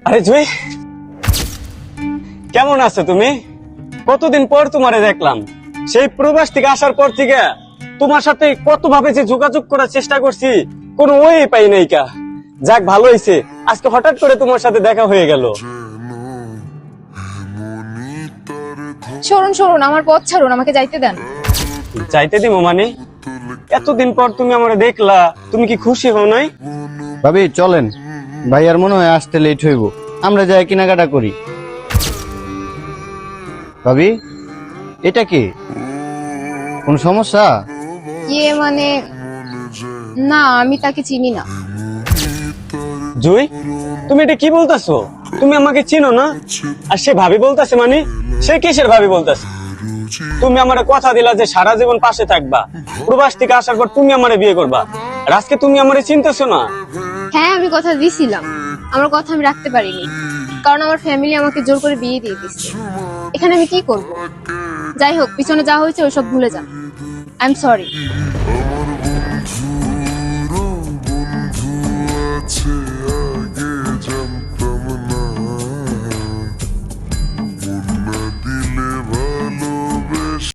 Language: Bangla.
আরে জুই, কেমন আছো তুমি? কতদিন পর তোমারে দেখলাম। সেই প্রবাস থেকে আসার পর থেকে তোমার সাথে কত ভাবে যে যোগাযোগ করার চেষ্টা করছি, কোনো ওয়ে পাই নাই কা। যাক, ভালো হয়েছে আজকে হঠাৎ করে তোমার সাথে দেখা হয়ে গেল। সরুন সরুন, আমার পথ ছাড়ুন, আমাকে যাইতে দেন। যাইতে দিমো মানে? এতদিন পর তুমি আমারে দেখলা, তুমি কি খুশি হও নাই? ভাবি চলেন, ভাইয়ার মনে হয় আসতে লেট হইব, আমরা যাই কেনাকাটা করি। ভাবি, এটা কি কোন সমস্যা? ইয়ে মানে, না আমি তাকে চিনি না। জুই, তুমি এটা কি বলতাছো? তুমি আমাকে চিনো না? আর সে ভাবি বলতাছে মানে? সে কিসের ভাবি বলতাছে? তুমি আমারে কথা দিলা যে সারা জীবন পাশে থাকবা, প্রবাস থেকে আসার পর তুমি আমারে বিয়ে করবা, আর আজকে তুমি আমারে চিনতেছো না? হ্যাঁ আমি কথা দিছিলাম, আমার কথা আমি রাখতে পারিনি, কারণ আমার ফ্যামিলি আমাকে জোর করে বিয়ে দিয়ে দিচ্ছে। এখানে আমি কি করব? যাই হোক, পিছনে যা হয়েছে ওইসব ভুলে যান। I am sorry.